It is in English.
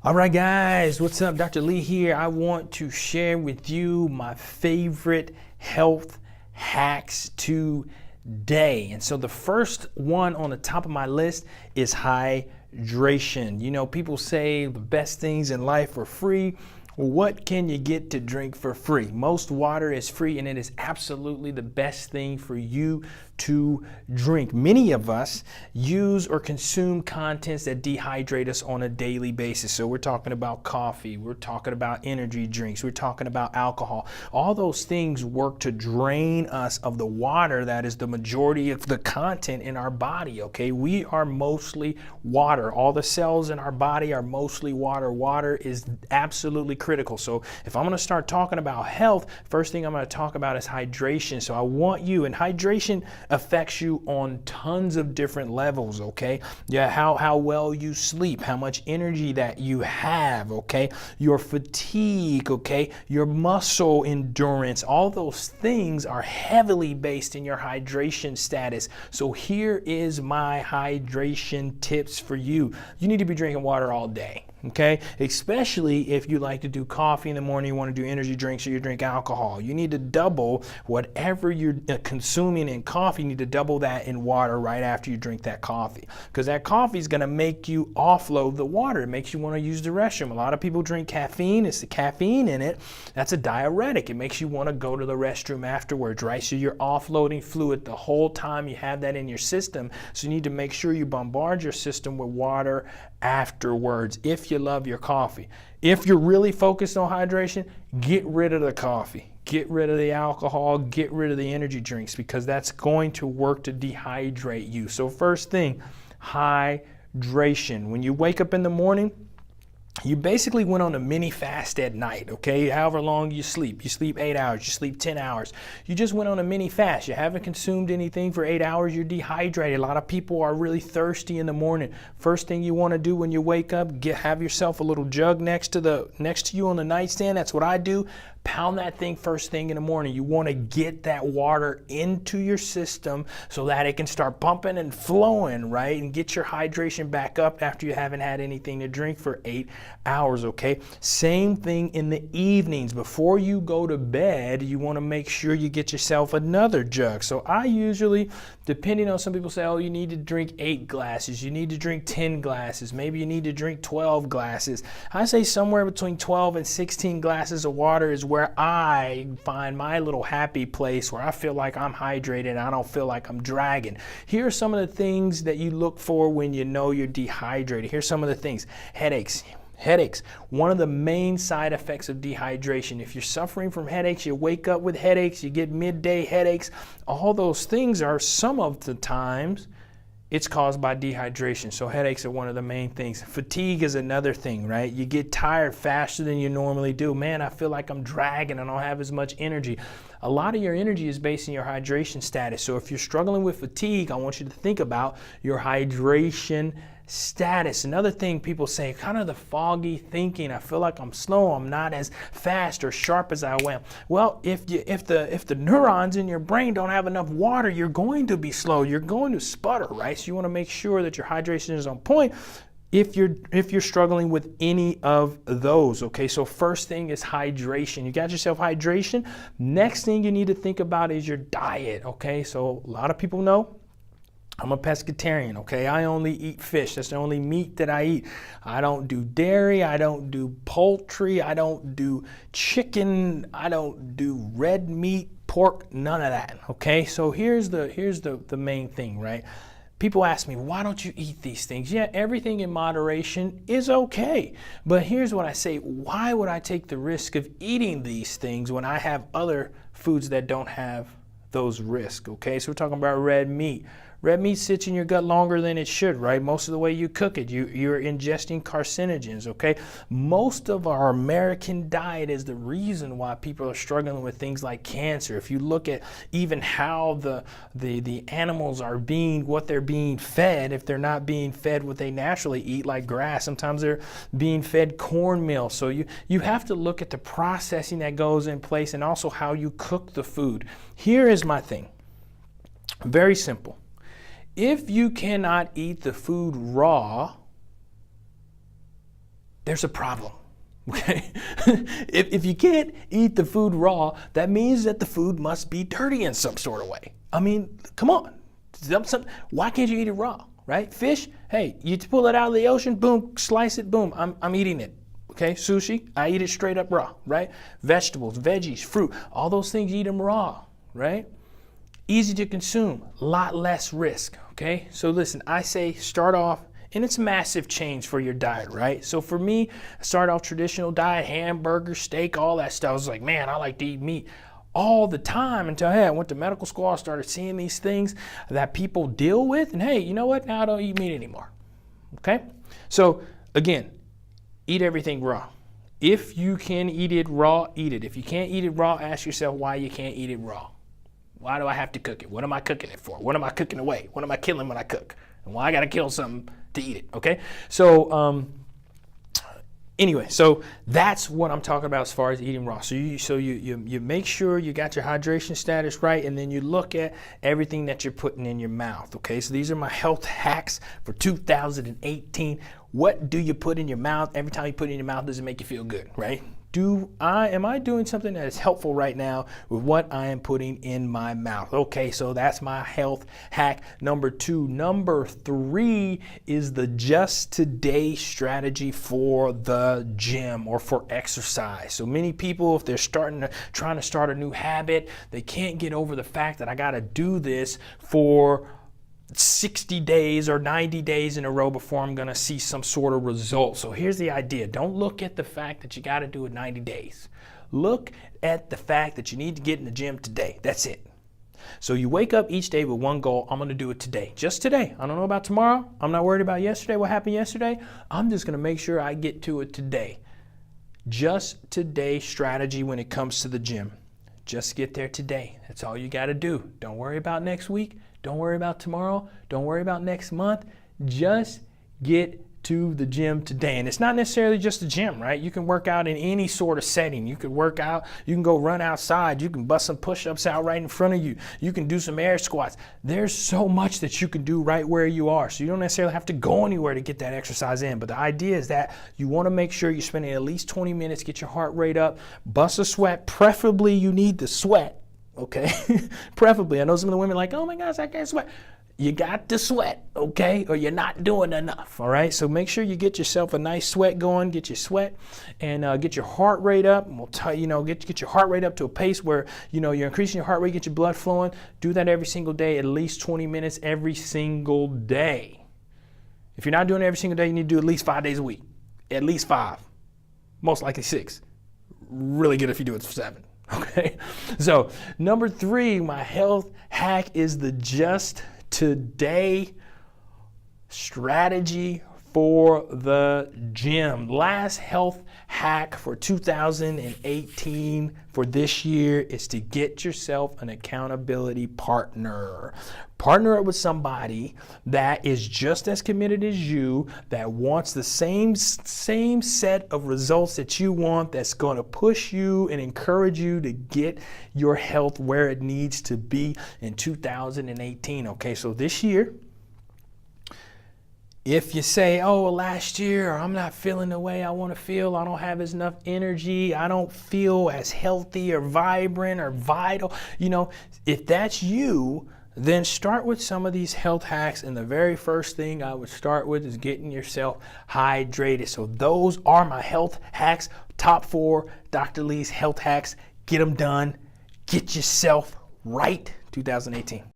All right, guys, what's up? Dr. Lee here. I want to share with you my favorite health hacks today. And so the first one on the top of my list is hydration. You know, people say the best things in life are free. Well, what can you get to drink for free? Most water is free, and it is absolutely the best thing for you to drink. Many of us use or consume contents that dehydrate us on a daily basis. So we're talking about coffee, we're talking about energy drinks, we're talking about alcohol. All those things work to drain us of the water that is the majority of the content in our body, okay? We are mostly water. All the cells in our body are mostly water. Water is absolutely critical. So if I'm going to start talking about health, first thing I'm going to talk about is hydration. So I want you, and hydration affects you on tons of different levels, okay? Yeah, how well you sleep, how much energy that you have, okay? Your fatigue, okay? Your muscle endurance, all those things are heavily based in your hydration status. So here is my hydration tips for you. You need to be drinking water all day. Okay, especially if you like to do coffee in the morning, you want to do energy drinks, or you drink alcohol. You need to double whatever you're consuming in coffee. You need to double that in water right after you drink that coffee, because that coffee is going to make you offload the water. It makes you want to use the restroom. A lot of people drink caffeine. It's the caffeine in it that's a diuretic. It makes you want to go to the restroom afterwards, right? So you're offloading fluid the whole time you have that in your system. So you need to make sure you bombard your system with water afterwards if you love your coffee. If you're really focused on hydration, get rid of the coffee, get rid of the alcohol, get rid of the energy drinks, because that's going to work to dehydrate you. So first thing, hydration. When you wake up in the morning, you basically went on a mini fast at night, okay? However long you sleep 8 hours, you sleep 10 hours. You just went on a mini fast. You haven't consumed anything for 8 hours, you're dehydrated. A lot of people are really thirsty in the morning. First thing you want to do when you wake up, have yourself a little jug next to you on the nightstand. That's what I do. Pound that thing first thing in the morning. You want to get that water into your system so that it can start pumping and flowing, right? And get your hydration back up after you haven't had anything to drink for 8 hours, okay? Same thing in the evenings. Before you go to bed, you want to make sure you get yourself another jug. So I usually, depending on, some people say, oh, you need to drink 8 glasses. You need to drink 10 glasses. Maybe you need to drink 12 glasses. I say somewhere between 12 and 16 glasses of water is where I find my little happy place, where I feel like I'm hydrated and I don't feel like I'm dragging. Here are some of the things that you look for when you know you're dehydrated. Here's some of the things. Headaches. Headaches, one of the main side effects of dehydration. If you're suffering from headaches, you wake up with headaches, you get midday headaches, all those things are, some of the times, it's caused by dehydration. So headaches are one of the main things. Fatigue is another thing, right? You get tired faster than you normally do. Man, I feel like I'm dragging, I don't have as much energy. A lot of your energy is based on your hydration status. So if you're struggling with fatigue, I want you to think about your hydration status. Another thing people say, kind of the foggy thinking. I feel like I'm slow. I'm not as fast or sharp as I am. Well, if the neurons in your brain don't have enough water, you're going to be slow. You're going to sputter, right? So you want to make sure that your hydration is on point if you're struggling with any of those, okay? So first thing is hydration. You got yourself hydration. Next thing you need to think about is your diet, okay? So a lot of people know I'm a pescatarian, okay? I only eat fish. That's the only meat that I eat. I don't do dairy. I don't do poultry. I don't do chicken. I don't do red meat, pork, none of that, okay? So here's the main thing, right? People ask me, why don't you eat these things? Yeah, everything in moderation is okay. But here's what I say, why would I take the risk of eating these things when I have other foods that don't have those risks, okay? So we're talking about red meat. Red meat sits in your gut longer than it should, right? Most of the way you cook it, you're ingesting carcinogens, okay? Most of our American diet is the reason why people are struggling with things like cancer. If you look at even how the animals are what they're being fed, if they're not being fed what they naturally eat, like grass, sometimes they're being fed cornmeal. So you have to look at the processing that goes in place and also how you cook the food. Here is my thing. Very simple. If you cannot eat the food raw, there's a problem. Okay? if you can't eat the food raw, that means that the food must be dirty in some sort of way. I mean, come on. Why can't you eat it raw, right? Fish, hey, you pull it out of the ocean, boom, slice it, boom, I'm eating it. Okay, sushi, I eat it straight up raw, right? Vegetables, veggies, fruit, all those things, eat them raw, right? Easy to consume, a lot less risk, okay? So listen, I say start off, and it's a massive change for your diet, right? So for me, I started off traditional diet, hamburger, steak, all that stuff. I was like, man, I like to eat meat all the time until, hey, I went to medical school, I started seeing these things that people deal with, and hey, you know what? Now I don't eat meat anymore, okay? So again, eat everything raw. If you can eat it raw, eat it. If you can't eat it raw, ask yourself why you can't eat it raw. Why do I have to cook it? What am I cooking it for? What am I cooking away? What am I killing when I cook? And why I gotta kill something to eat it, okay? So anyway, so that's what I'm talking about as far as eating raw. So you make sure you got your hydration status right, and then you look at everything that you're putting in your mouth, okay? So these are my health hacks for 2018. What do you put in your mouth? Every time you put it in your mouth, does it make you feel good, right? Am I doing something that is helpful right now with what I am putting in my mouth? Okay, so that's my health hack number 2. Number 3 is the just today strategy for the gym or for exercise. So many people, if they're trying to start a new habit, they can't get over the fact that I got to do this for 60 days or 90 days in a row before I'm going to see some sort of result. So here's the idea. Don't look at the fact that you got to do it 90 days. Look at the fact that you need to get in the gym today. That's it. So you wake up each day with one goal. I'm going to do it today. Just today. I don't know about tomorrow. I'm not worried about yesterday, what happened yesterday. I'm just going to make sure I get to it today. Just today strategy when it comes to the gym. Just get there today. That's all you got to do. Don't worry about next week. Don't worry about tomorrow. Don't worry about next month. Just get to the gym today. And it's not necessarily just the gym, right? You can work out in any sort of setting. You can work out, you can go run outside, you can bust some push-ups out right in front of you. You can do some air squats. There's so much that you can do right where you are. So you don't necessarily have to go anywhere to get that exercise in. But the idea is that you want to make sure you're spending at least 20 minutes, get your heart rate up, bust a sweat. Preferably you need the sweat. Okay, preferably. I know some of the women are like, oh my gosh, I can't sweat. You got to sweat, okay, or you're not doing enough, all right? So make sure you get yourself a nice sweat going, get your sweat, and get your heart rate up. And we'll tell you, get your heart rate up to a pace where, you're increasing your heart rate, get your blood flowing. Do that every single day, at least 20 minutes every single day. If you're not doing it every single day, you need to do at least 5 days a week, at least 5, most likely 6. Really good if you do it for 7. Okay, so number 3, my health hack is the just today strategy for the gym. Last health hack for 2018 for this year is to get yourself an accountability partner. Partner up with somebody that is just as committed as you, that wants the same set of results that you want, that's going to push you and encourage you to get your health where it needs to be in 2018. Okay, so this year, if you say, oh, well, last year, or I'm not feeling the way I want to feel, I don't have enough energy, I don't feel as healthy or vibrant or vital, if that's you, then start with some of these health hacks. And the very first thing I would start with is getting yourself hydrated. So those are my health hacks, top 4, Dr. Lee's health hacks. Get them done. Get yourself right, 2018.